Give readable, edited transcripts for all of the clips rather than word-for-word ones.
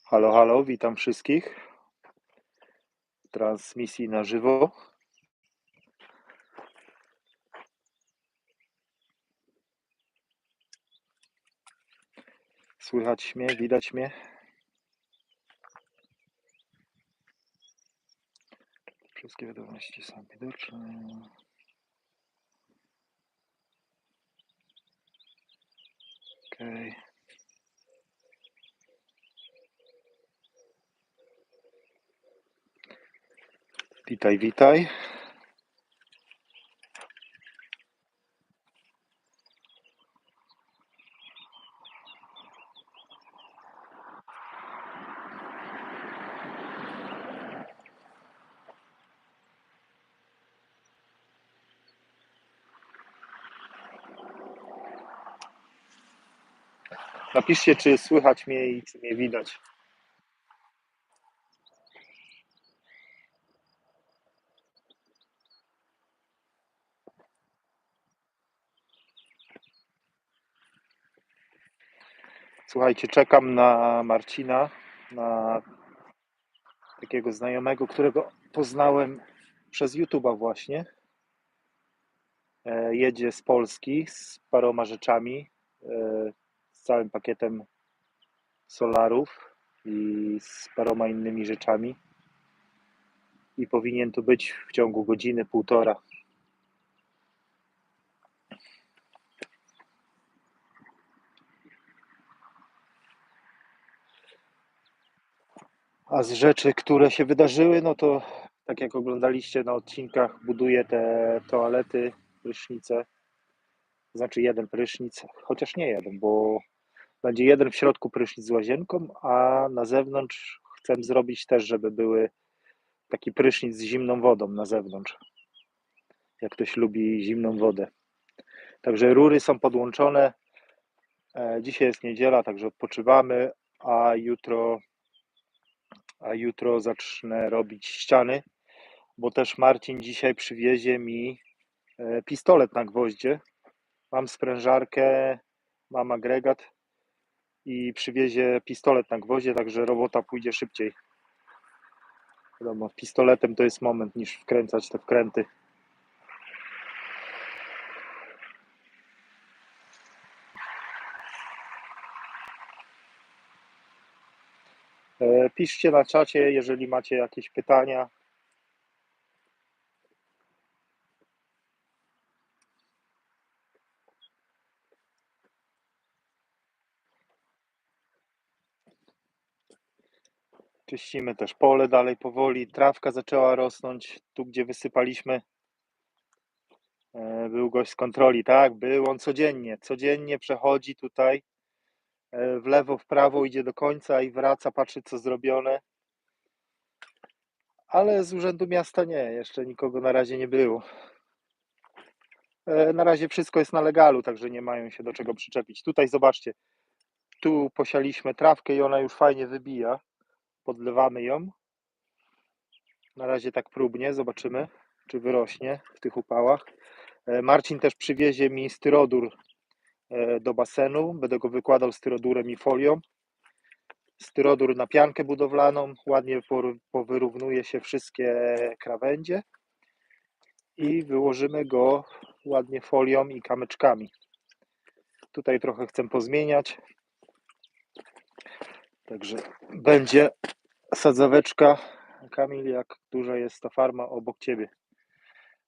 Halo, halo, witam wszystkich w transmisji na żywo. Słychać mnie, widać mnie? Wszystkie wiadomości są widoczne. Okej. Witaj, witaj. Napiszcie, czy słychać mnie i czy mnie widać. Słuchajcie, czekam na Marcina, na takiego znajomego, którego poznałem przez YouTube'a właśnie. Jedzie z Polski z paroma rzeczami, z całym pakietem solarów i z paroma innymi rzeczami. I powinien tu być w ciągu godziny, półtora. A z rzeczy, które się wydarzyły, no to tak jak oglądaliście na odcinkach, buduję te toalety, prysznice. Znaczy jeden prysznic, chociaż nie jeden, bo będzie jeden w środku prysznic z łazienką, a na zewnątrz chcę zrobić też, żeby były taki prysznic z zimną wodą na zewnątrz. Jak ktoś lubi zimną wodę. Także rury są podłączone. Dzisiaj jest niedziela, także odpoczywamy, a jutro zacznę robić ściany, bo też Marcin dzisiaj przywiezie mi pistolet na gwoździe. Mam sprężarkę, mam agregat i przywiezie pistolet na gwoździe, także robota pójdzie szybciej. Wiadomo, pistoletem to jest moment niż wkręcać te wkręty. Piszcie na czacie, jeżeli macie jakieś pytania. Czyścimy też pole dalej powoli. Trawka zaczęła rosnąć. Tu, gdzie wysypaliśmy, był gość z kontroli. Tak, był on codziennie przechodzi tutaj w lewo, w prawo, idzie do końca i wraca, patrzy, co zrobione. Ale z urzędu miasta nie, jeszcze nikogo na razie nie było. Na razie wszystko jest na legalu, także nie mają się do czego przyczepić. Tutaj zobaczcie, tu posialiśmy trawkę i ona już fajnie wybija. Podlewamy ją. Na razie tak próbnie, zobaczymy, czy wyrośnie w tych upałach. Marcin też przywiezie mi styrodur do basenu. Będę go wykładał styrodurem i folią. Styrodur na piankę budowlaną. Ładnie powyrównuje się wszystkie krawędzie. I wyłożymy go ładnie folią i kamyczkami. Tutaj trochę chcę pozmieniać. Także będzie sadzaweczka. Kamil, jak duża jest ta farma obok ciebie?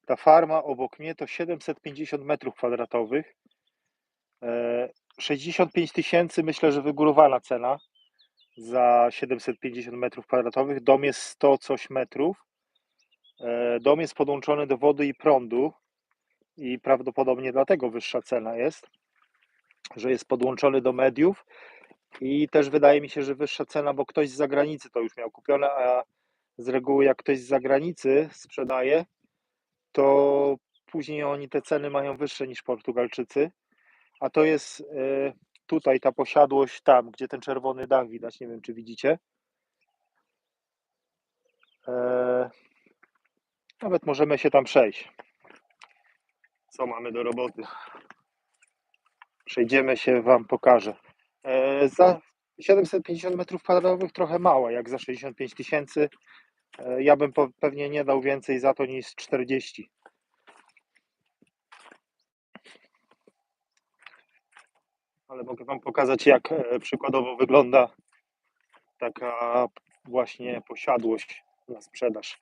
Ta farma obok mnie to 750 m2. 65 tysięcy, myślę, że wygórowana cena za 750 m2. Dom jest 100 coś metrów. Dom jest podłączony do wody i prądu i prawdopodobnie dlatego wyższa cena jest, że jest podłączony do mediów i też wydaje mi się, że wyższa cena, bo ktoś z zagranicy to już miał kupione, a z reguły jak ktoś z zagranicy sprzedaje, to później oni te ceny mają wyższe niż Portugalczycy, a to jest tutaj ta posiadłość tam, gdzie ten czerwony dach widać, nie wiem czy widzicie. Nawet możemy się tam przejść. Co mamy do roboty? Przejdziemy się, wam pokażę. 750 metrów kwadratowych trochę mało, jak za 65 tysięcy. Ja bym pewnie nie dał więcej za to niż 40. Ale mogę Wam pokazać, jak przykładowo wygląda taka właśnie posiadłość na sprzedaż.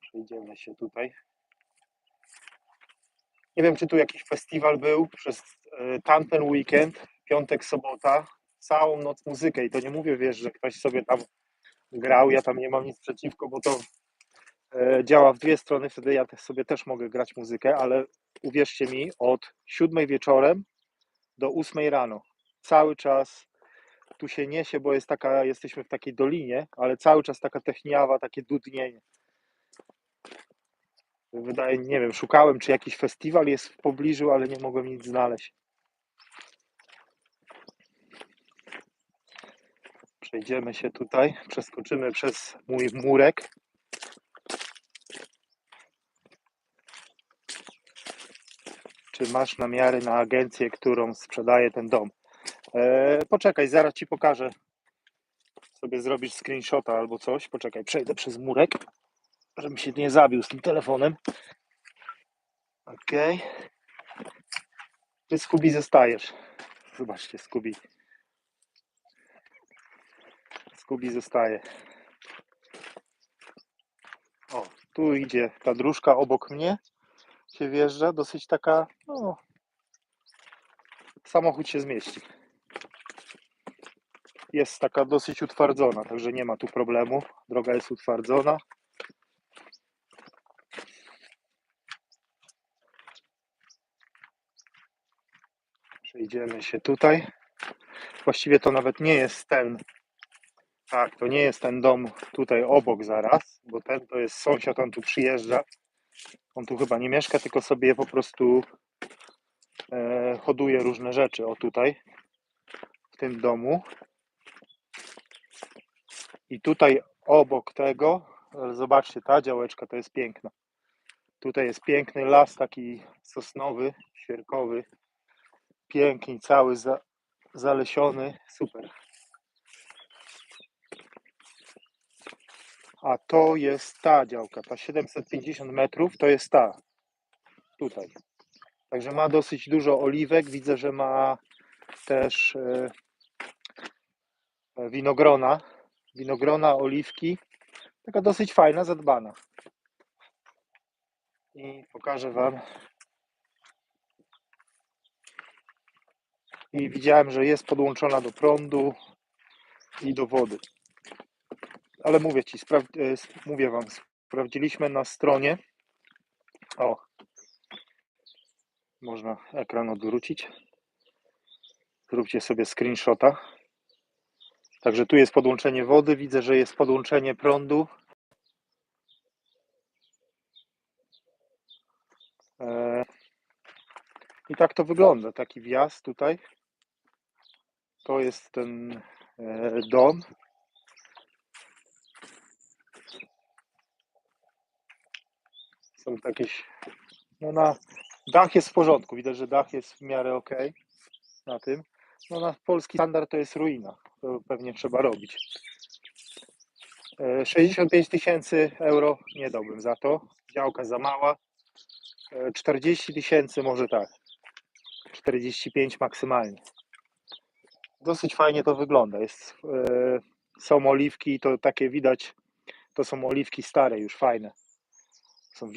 Przejdziemy się tutaj. Nie wiem, czy tu jakiś festiwal był przez tamten weekend, piątek, sobota, całą noc muzykę i to nie mówię, wiesz, że ktoś sobie tam grał, ja tam nie mam nic przeciwko, bo to działa w dwie strony, wtedy ja sobie też mogę grać muzykę, ale uwierzcie mi, od 7 wieczorem do 8 rano cały czas tu się niesie, bo jesteśmy w takiej dolinie, ale cały czas taka techniawa, takie dudnienie. Wydaje, nie wiem, szukałem, czy jakiś festiwal jest w pobliżu, ale nie mogłem nic znaleźć. Przejdziemy się tutaj, przeskoczymy przez mój murek. Czy masz namiary na agencję, którą sprzedaje ten dom? Poczekaj, zaraz Ci pokażę. Sobie zrobisz screenshota albo coś. Poczekaj, przejdę przez murek, żebym się nie zabił z tym telefonem. Okej. Ty, Scooby, zostajesz. Zobaczcie, Scooby zostaje. O, tu idzie ta dróżka obok mnie. Się wjeżdża, dosyć taka, no, samochód się zmieści. Jest taka dosyć utwardzona, także nie ma tu problemu. Droga jest utwardzona. Przejdziemy się tutaj. Właściwie to nawet nie jest ten. Tak, to nie jest ten dom tutaj obok zaraz, bo ten to jest sąsiad, on tu przyjeżdża. On tu chyba nie mieszka, tylko sobie po prostu hoduje różne rzeczy. O tutaj, w tym domu. I tutaj obok tego, zobaczcie, ta działeczka to jest piękna. Tutaj jest piękny las taki sosnowy, świerkowy. Piękny, cały zalesiony. Super. A to jest ta działka, ta 750 metrów, to jest ta. Tutaj. Także ma dosyć dużo oliwek. Widzę, że ma też winogrona, oliwki. Taka dosyć fajna, zadbana. I pokażę Wam. I widziałem, że jest podłączona do prądu i do wody. Ale mówię Ci, mówię Wam, sprawdziliśmy na stronie. O, można ekran odwrócić. Zróbcie sobie screenshota. Także tu jest podłączenie wody, widzę, że jest podłączenie prądu. I tak to wygląda, taki wjazd tutaj. To jest ten dom. Są jakieś, no dach jest w porządku, widać, że dach jest w miarę ok na tym. No na polski standard to jest ruina, to pewnie trzeba robić. 65 tysięcy euro nie dałbym za to, działka za mała. 40 tysięcy może tak, 45 maksymalnie. Dosyć fajnie to wygląda, są oliwki, to takie widać, to są oliwki stare już, fajne. Są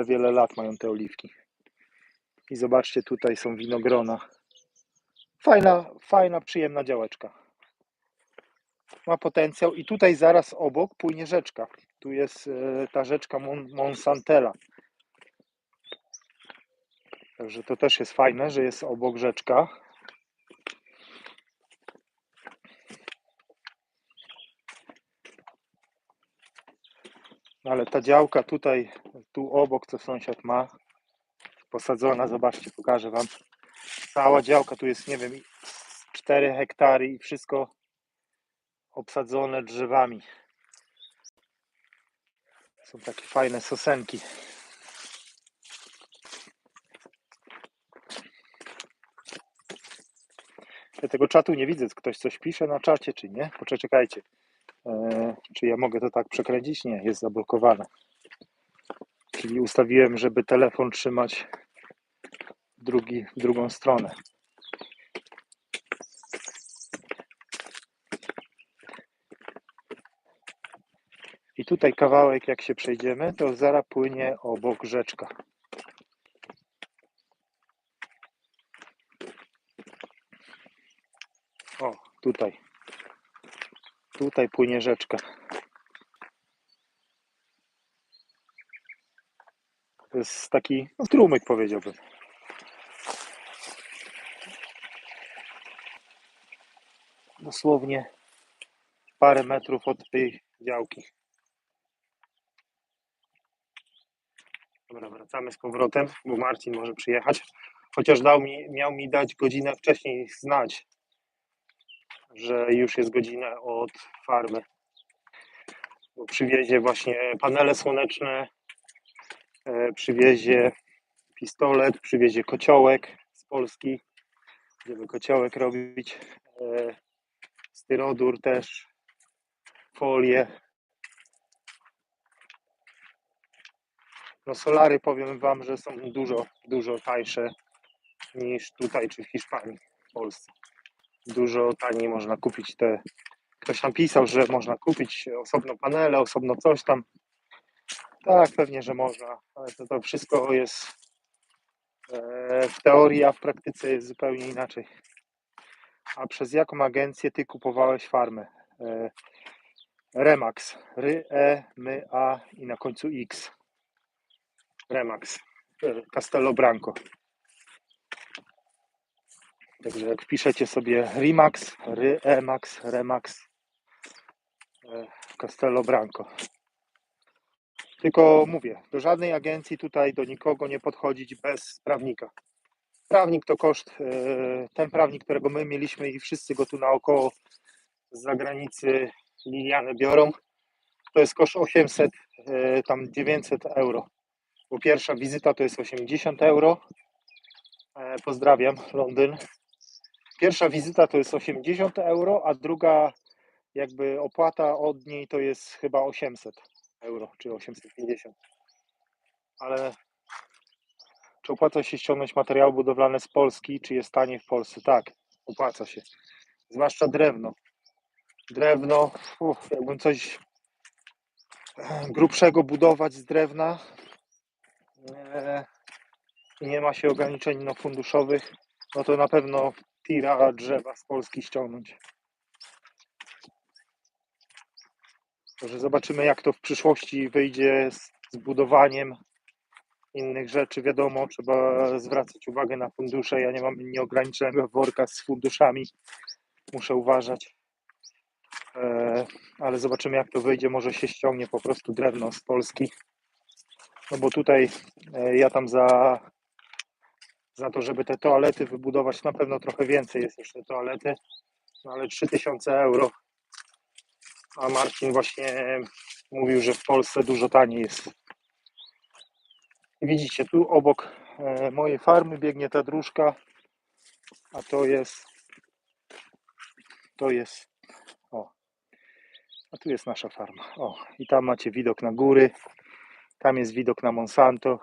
wiele lat mają te oliwki. I zobaczcie, tutaj są winogrona. Fajna, przyjemna działeczka. Ma potencjał i tutaj zaraz obok płynie rzeczka. Tu jest ta rzeczka Monsantella. Także to też jest fajne, że jest obok rzeczka. Ale ta działka tutaj, tu obok, co sąsiad ma, posadzona, zobaczcie, pokażę Wam. Cała działka tu jest, nie wiem, 4 hektary i wszystko obsadzone drzewami. Są takie fajne sosenki. tego czatu nie widzę, ktoś coś pisze na czacie, czy nie? Poczekajcie. Czy ja mogę to tak przekręcić? Nie, jest zablokowane. Czyli ustawiłem, żeby telefon trzymać w drugą stronę. I tutaj kawałek, jak się przejdziemy, to zaraz płynie obok rzeczka. O, tutaj płynie rzeczka. To jest taki strumyk, powiedziałbym. Dosłownie parę metrów od tej działki. Dobra, wracamy z powrotem, bo Marcin może przyjechać. Chociaż miał mi dać godzinę wcześniej znać, że już jest godzina od farmy. Bo przywiezie właśnie panele słoneczne, przywiezie pistolet, przywiezie kociołek z Polski. Będziemy kociołek robić, styrodur też, folię. No solary, powiem wam, że są dużo tańsze niż tutaj czy w Hiszpanii, w Polsce. Dużo taniej można kupić te. Ktoś tam pisał, że można kupić osobno panele, osobno coś tam. Tak, pewnie, że można, ale to wszystko jest w teorii, a w praktyce jest zupełnie inaczej. A przez jaką agencję ty kupowałeś farmę? Remax. R-E-M-A i na końcu X. Remax. Castello Branco. Także jak wpiszecie sobie Remax, Remax, Castello Branco. Tylko mówię, do żadnej agencji tutaj, do nikogo nie podchodzić bez prawnika. Prawnik to koszt, ten prawnik, którego my mieliśmy i wszyscy go tu naokoło z zagranicy Liliane biorą, to jest koszt 800, tam 900 euro. Bo pierwsza wizyta to jest 80 euro. Pozdrawiam, Londyn. Pierwsza wizyta to jest 80 euro, a druga jakby opłata od niej to jest chyba 800 euro, czy 850. Ale czy opłaca się ściągnąć materiały budowlane z Polski, czy jest taniej w Polsce? Tak, opłaca się. Zwłaszcza drewno. Jakbym coś grubszego budować z drewna i nie ma się ograniczeń funduszowych, no to na pewno tira drzewa z Polski ściągnąć. Także zobaczymy, jak to w przyszłości wyjdzie z budowaniem innych rzeczy. Wiadomo, trzeba zwracać uwagę na fundusze. Ja nie mam nieograniczonego worka z funduszami. Muszę uważać. Ale zobaczymy, jak to wyjdzie. Może się ściągnie po prostu drewno z Polski. No bo tutaj ja tam za to, żeby te toalety wybudować, na pewno trochę więcej jest niż te toalety. No ale 3000 euro. A Marcin właśnie mówił, że w Polsce dużo taniej jest. I widzicie, tu obok mojej farmy biegnie ta dróżka, a to jest a tu jest nasza farma. O, i tam macie widok na góry, tam jest widok na Monsanto.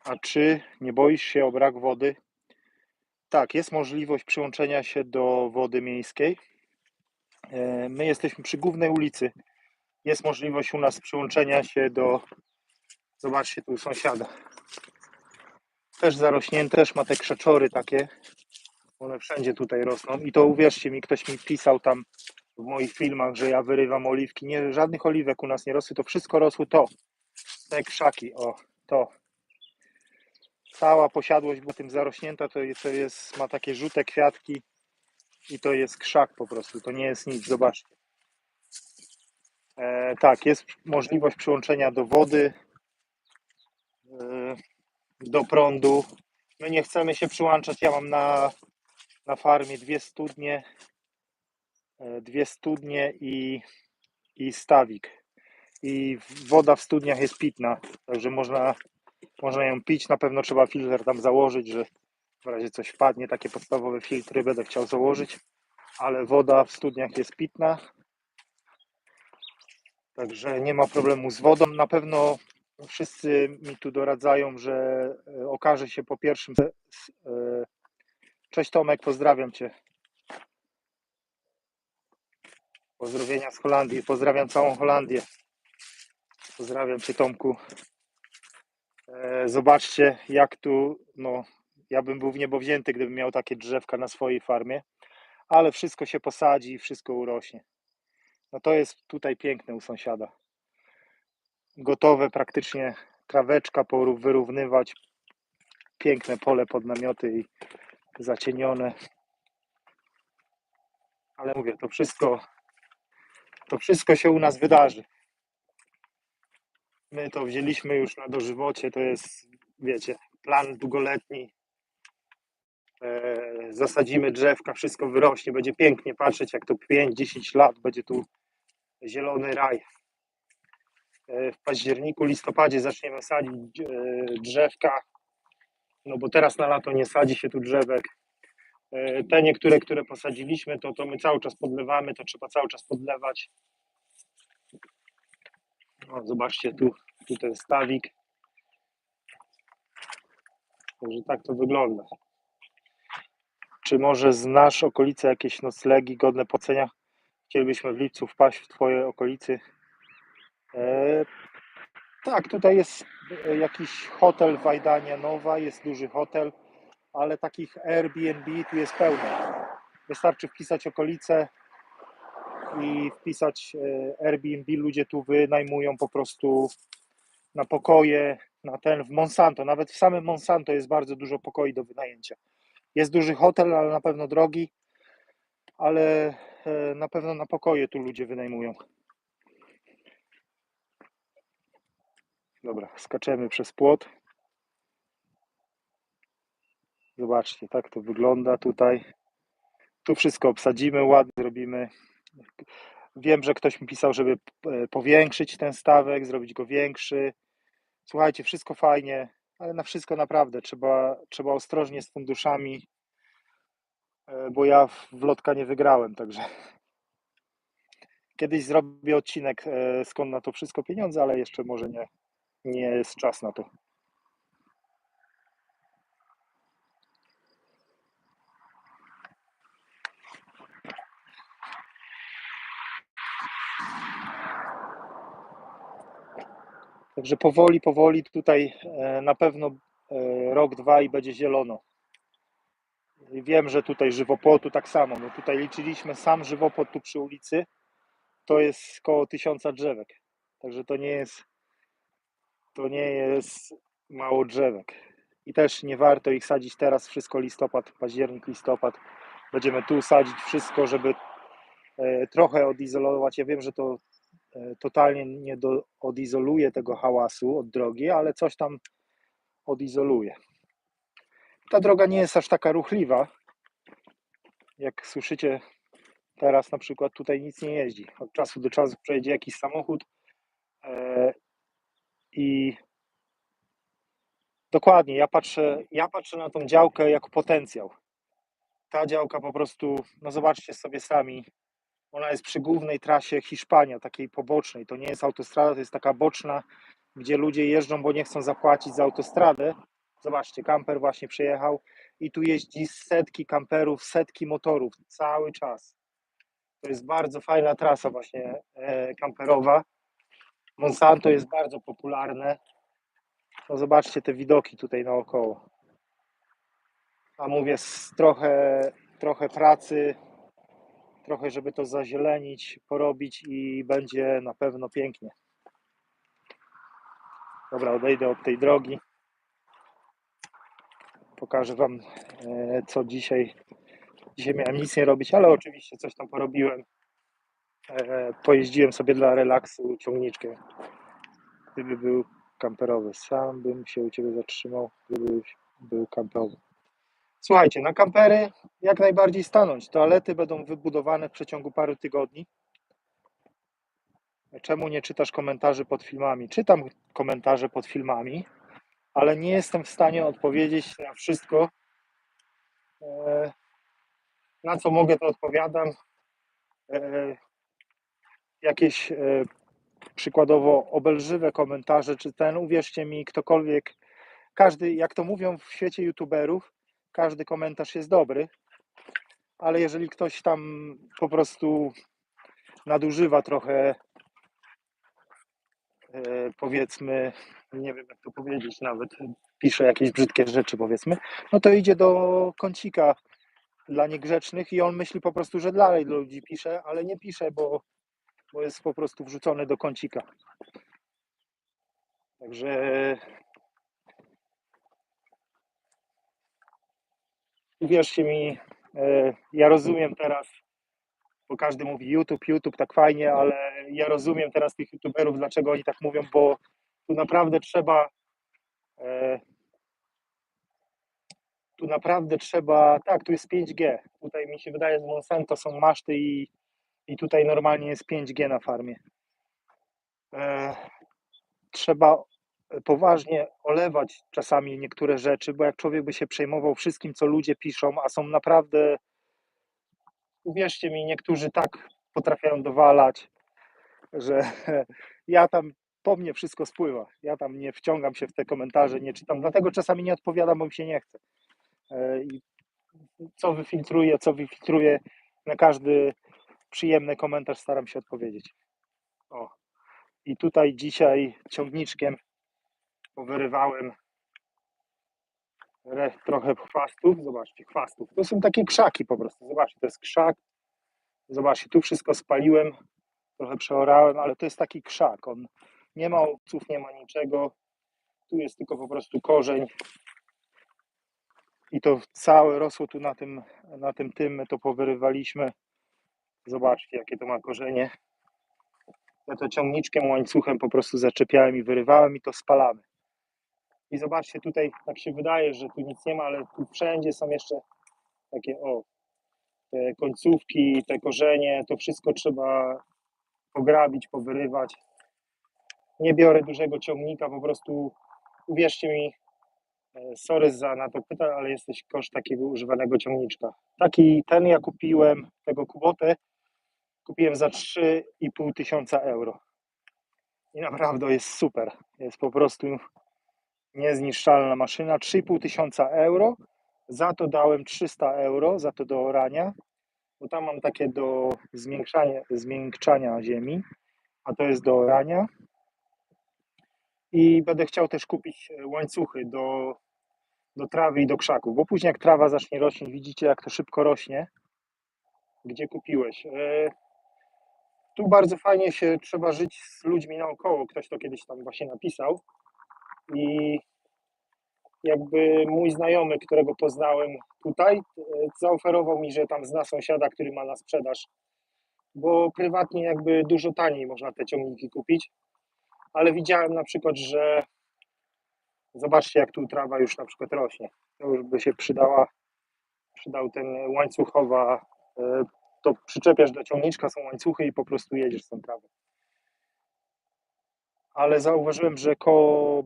A czy nie boisz się o brak wody? Tak, jest możliwość przyłączenia się do wody miejskiej. My jesteśmy przy głównej ulicy. Jest możliwość u nas przyłączenia się do... Zobaczcie, tu sąsiada. Też zarośnięty, też ma te krzeczory takie. One wszędzie tutaj rosną. I to uwierzcie mi, ktoś mi pisał tam w moich filmach, że ja wyrywam oliwki. Nie, żadnych oliwek u nas nie rosły. To wszystko rosło te krzaki. O, to. Cała posiadłość była tym zarośnięta. To jest, ma takie żółte kwiatki. I to jest krzak po prostu. To nie jest nic. Zobaczcie. Tak, jest możliwość przyłączenia do wody, do prądu. My nie chcemy się przyłączać. Ja mam na farmie dwie studnie i stawik. I woda w studniach jest pitna, także można Można ją pić, na pewno trzeba filtr tam założyć, że w razie coś wpadnie, takie podstawowe filtry będę chciał założyć, ale woda w studniach jest pitna, także nie ma problemu z wodą. Na pewno wszyscy mi tu doradzają, że okaże się po pierwszym. Cześć Tomek, pozdrawiam Cię. Pozdrowienia z Holandii, pozdrawiam całą Holandię. Pozdrawiam Cię Tomku. Zobaczcie jak tu, no ja bym był w niebo wzięty, gdybym miał takie drzewka na swojej farmie, ale wszystko się posadzi i wszystko urośnie. No to jest tutaj piękne u sąsiada. Gotowe praktycznie, traweczka wyrównywać, piękne pole pod namioty i zacienione. Ale mówię, to wszystko się u nas wydarzy. My to wzięliśmy już na dożywocie, to jest, wiecie, plan długoletni. Zasadzimy drzewka, wszystko wyrośnie, będzie pięknie patrzeć, jak to 5-10 lat będzie tu zielony raj. W październiku, listopadzie zaczniemy sadzić drzewka, no bo teraz na lato nie sadzi się tu drzewek. Te niektóre, które posadziliśmy, to my cały czas podlewamy, to trzeba cały czas podlewać. No, zobaczcie, tu ten stawik. Także tak to wygląda. Czy może znasz okolice jakieś noclegi godne polecenia? Chcielibyśmy w lipcu wpaść w Twoje okolicy. Tak, tutaj jest jakiś hotel w Ajdanie Nowa, jest duży hotel, ale takich Airbnb tu jest pełno. Wystarczy wpisać okolice i wpisać Airbnb, ludzie tu wynajmują po prostu na pokoje, w Monsanto, nawet w samym Monsanto jest bardzo dużo pokoi do wynajęcia. Jest duży hotel, ale na pewno drogi, ale na pewno na pokoje tu ludzie wynajmują. Dobra, skaczemy przez płot. Zobaczcie, tak to wygląda tutaj. Tu wszystko obsadzimy, ładnie zrobimy. Wiem, że ktoś mi pisał, żeby powiększyć ten stawek, zrobić go większy. Słuchajcie, wszystko fajnie, ale na wszystko naprawdę trzeba ostrożnie z funduszami, bo ja w lotka nie wygrałem, także kiedyś zrobię odcinek, skąd na to wszystko pieniądze, ale jeszcze może nie jest czas na to. Także powoli tutaj na pewno rok, dwa i będzie zielono. Wiem, że tutaj żywopłotu tak samo. No tutaj liczyliśmy sam żywopłot tu przy ulicy, to jest koło 1000 drzewek. Także to nie jest mało drzewek. I też nie warto ich sadzić teraz, wszystko listopad, październik, listopad. Będziemy tu sadzić wszystko, żeby trochę odizolować. Ja wiem, że to totalnie nie odizoluje tego hałasu od drogi, ale coś tam odizoluje. Ta droga nie jest aż taka ruchliwa. Jak słyszycie, teraz na przykład tutaj nic nie jeździ. Od czasu do czasu przejedzie jakiś samochód i dokładnie, ja patrzę na tą działkę jako potencjał. Ta działka po prostu, no zobaczcie sobie sami, ona jest przy głównej trasie Hiszpania, takiej pobocznej. To nie jest autostrada, to jest taka boczna, gdzie ludzie jeżdżą, bo nie chcą zapłacić za autostradę. Zobaczcie, kamper właśnie przyjechał i tu jeździ setki kamperów, setki motorów cały czas. To jest bardzo fajna trasa właśnie kamperowa. Monsanto jest bardzo popularne. No zobaczcie te widoki tutaj naokoło. A mówię, trochę pracy, trochę żeby to zazielenić, porobić i będzie na pewno pięknie. Dobra, odejdę od tej drogi. Pokażę Wam, co dzisiaj. Dzisiaj miałem nic nie robić, ale oczywiście coś tam porobiłem. Pojeździłem sobie dla relaksu ciągniczkę. Gdyby był kamperowy, sam bym się u Ciebie zatrzymał, gdyby był kamperowy. Słuchajcie, na kampery jak najbardziej stanąć. Toalety będą wybudowane w przeciągu paru tygodni. Czemu nie czytasz komentarzy pod filmami? Czytam komentarze pod filmami, ale nie jestem w stanie odpowiedzieć na wszystko. Na co mogę, to odpowiadam. Jakieś przykładowo obelżywe komentarze, czy uwierzcie mi, ktokolwiek, każdy, jak to mówią w świecie youtuberów, każdy komentarz jest dobry, ale jeżeli ktoś tam po prostu nadużywa trochę, powiedzmy, nie wiem jak to powiedzieć nawet, pisze jakieś brzydkie rzeczy, powiedzmy, no to idzie do kącika dla niegrzecznych i on myśli po prostu, że dla ludzi pisze, ale nie pisze, bo jest po prostu wrzucony do kącika. Także uwierzcie mi, ja rozumiem teraz, bo każdy mówi YouTube, tak fajnie, ale ja rozumiem teraz tych youtuberów, dlaczego oni tak mówią, bo tu naprawdę trzeba tak, tu jest 5G. Tutaj mi się wydaje, że Monsanto są maszty i tutaj normalnie jest 5G na farmie. Trzeba poważnie olewać czasami niektóre rzeczy, bo jak człowiek by się przejmował wszystkim, co ludzie piszą, a są naprawdę, uwierzcie mi, niektórzy tak potrafią dowalać, że ja tam, po mnie wszystko spływa. Ja tam nie wciągam się w te komentarze, nie czytam, dlatego czasami nie odpowiadam, bo mi się nie chce. I co wyfiltruję, na każdy przyjemny komentarz staram się odpowiedzieć. O. I tutaj dzisiaj ciągniczkiem powyrywałem trochę chwastów. Zobaczcie, chwastów. To są takie krzaki po prostu. Zobaczcie, to jest krzak. Zobaczcie, tu wszystko spaliłem, trochę przeorałem, ale to jest taki krzak. On nie ma owców, nie ma niczego. Tu jest tylko po prostu korzeń. I to całe rosło tu na tym my to powyrywaliśmy. Zobaczcie, jakie to ma korzenie. Ja to ciągniczkiem, łańcuchem po prostu zaczepiałem i wyrywałem i to spalamy. I zobaczcie, tutaj tak się wydaje, że tu nic nie ma, ale tu wszędzie są jeszcze takie te końcówki, te korzenie, to wszystko trzeba pograbić, powyrywać. Nie biorę dużego ciągnika, po prostu uwierzcie mi, sorry za na to pytanie, ale jesteś koszt takiego używanego ciągniczka. Ten ja kupiłem, tego Kubotę, kupiłem za 3,5 tysiąca euro. I naprawdę jest super. Jest po prostu niezniszczalna maszyna. 3,5 tysiąca euro. Za to dałem 300 euro, za to do orania, bo tam mam takie do zmiękczania ziemi, a to jest do orania. I będę chciał też kupić łańcuchy do trawy i do krzaków, bo później jak trawa zacznie rośnie, widzicie jak to szybko rośnie, gdzie kupiłeś. Tu bardzo fajnie się trzeba żyć z ludźmi naokoło, ktoś to kiedyś tam właśnie napisał i jakby mój znajomy, którego poznałem tutaj, zaoferował mi, że tam zna sąsiada, który ma na sprzedaż, bo prywatnie jakby dużo taniej można te ciągniki kupić, ale widziałem na przykład, że zobaczcie jak tu trawa już na przykład rośnie, to już by się przydał ten łańcuchowa, to przyczepiasz do ciągniczka, są łańcuchy i po prostu jedziesz z tą trawą. Ale zauważyłem, że koło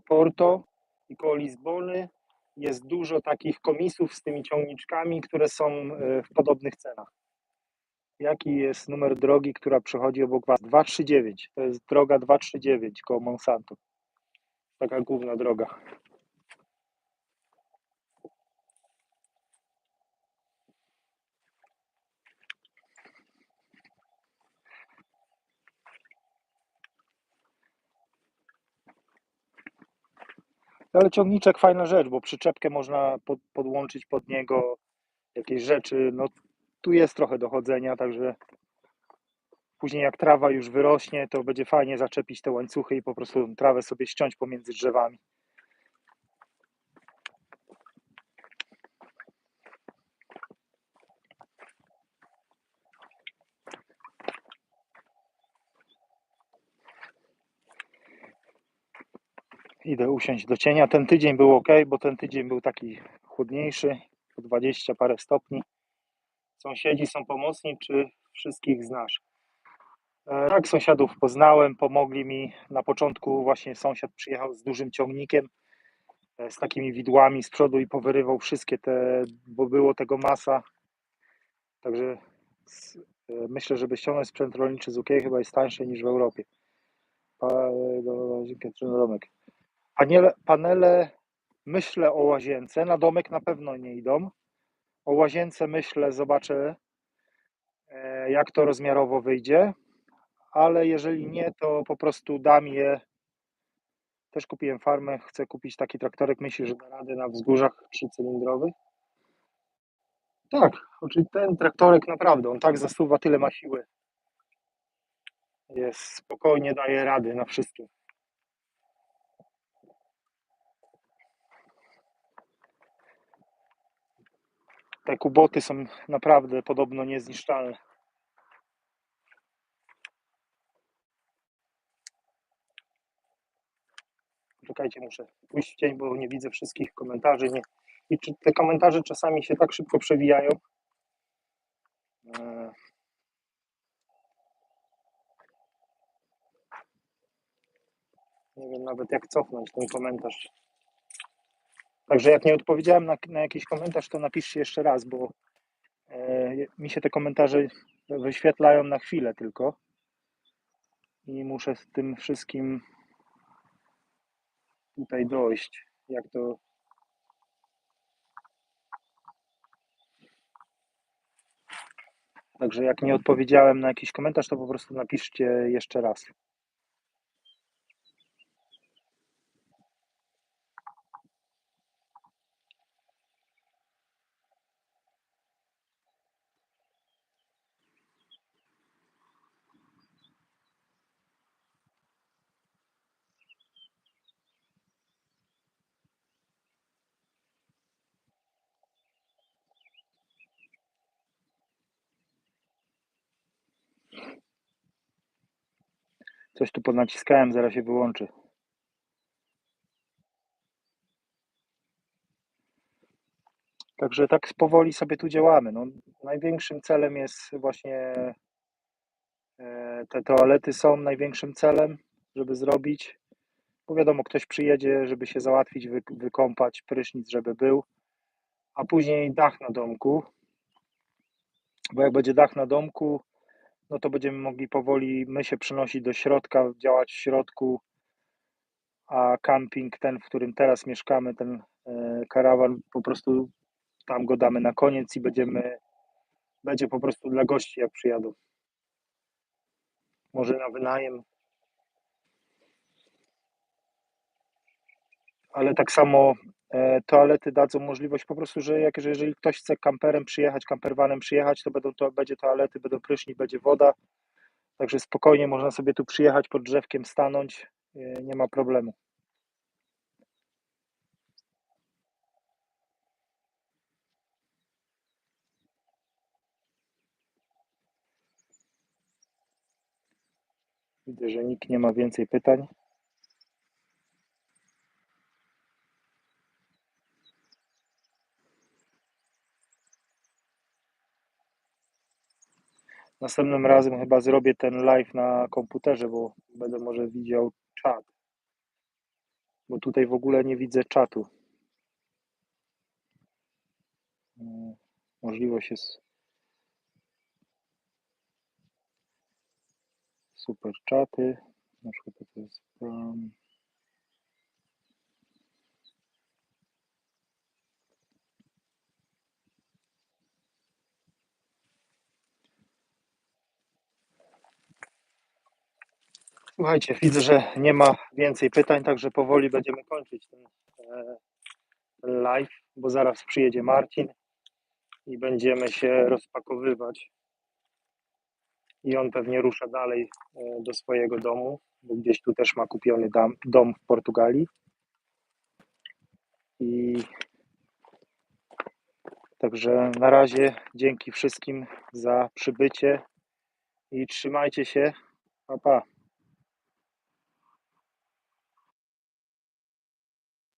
Porto i koło Lizbony jest dużo takich komisów z tymi ciągniczkami, które są w podobnych cenach. Jaki jest numer drogi, która przechodzi obok Was? 239. To jest droga 239 koło Monsanto. Taka główna droga. Ale ciągniczek fajna rzecz, bo przyczepkę można podłączyć pod niego jakieś rzeczy. No tu jest trochę dochodzenia, także później jak trawa już wyrośnie, to będzie fajnie zaczepić te łańcuchy i po prostu trawę sobie ściąć pomiędzy drzewami. Idę usiąść do cienia. Ten tydzień był ok, bo ten tydzień był taki chłodniejszy, po 20 parę stopni. Sąsiedzi są pomocni, czy wszystkich znasz? Tak, sąsiadów poznałem, pomogli mi. Na początku właśnie sąsiad przyjechał z dużym ciągnikiem, z takimi widłami z przodu i powyrywał wszystkie te, bo było tego masa. Także myślę, żeby ściągnąć sprzęt rolniczy z UK chyba jest tańszy niż w Europie. Domek. Panele myślę o łazience, na domek na pewno nie idą. O łazience myślę, zobaczę jak to rozmiarowo wyjdzie, ale jeżeli nie, to po prostu dam je. Też kupiłem farmę, chcę kupić taki traktorek, myślę, że da radę na wzgórzach 3-cylindrowy. Tak, oczywiście ten traktorek naprawdę, on tak zasuwa, tyle ma siły. Jest spokojnie, daje rady na wszystkim. Te kuboty są naprawdę podobno niezniszczalne. Czekajcie, muszę pójść w cień, bo nie widzę wszystkich komentarzy. Nie. I te komentarze czasami się tak szybko przewijają. Nie wiem nawet jak cofnąć ten komentarz. Także jak nie odpowiedziałem na jakiś komentarz, to napiszcie jeszcze raz, bo mi się te komentarze wyświetlają na chwilę tylko i muszę z tym wszystkim tutaj dojść. Jak to. Także jak nie odpowiedziałem na jakiś komentarz, to po prostu napiszcie jeszcze raz. Coś tu podnaciskałem, zaraz się wyłączy. Także tak powoli sobie tu działamy. No, największym celem jest właśnie te toalety są największym celem, żeby zrobić. Bo wiadomo, ktoś przyjedzie, żeby się załatwić, wykąpać, prysznic, żeby był. A później dach na domku. Bo jak będzie dach na domku, no to będziemy mogli powoli my się przenosić do środka, działać w środku, a camping ten, w którym teraz mieszkamy, ten karawan, po prostu tam go damy na koniec i będzie po prostu dla gości, jak przyjadą. Może na wynajem. Ale tak samo toalety dadzą możliwość po prostu, że jeżeli ktoś chce kamperem przyjechać, campervanem przyjechać, to będzie toalety, będą prysznic, będzie woda. Także spokojnie można sobie tu przyjechać, pod drzewkiem stanąć, nie ma problemu. Widzę, że nikt nie ma więcej pytań. Następnym razem chyba zrobię ten live na komputerze, bo będę może widział czat. Bo tutaj w ogóle nie widzę czatu. Możliwość jest super czaty. Na przykład to jest Słuchajcie, widzę, że nie ma więcej pytań, także powoli będziemy kończyć ten live, bo zaraz przyjedzie Marcin i będziemy się rozpakowywać. I on pewnie rusza dalej do swojego domu, bo gdzieś tu też ma kupiony dom w Portugalii. I także na razie dzięki wszystkim za przybycie i trzymajcie się. Pa, pa.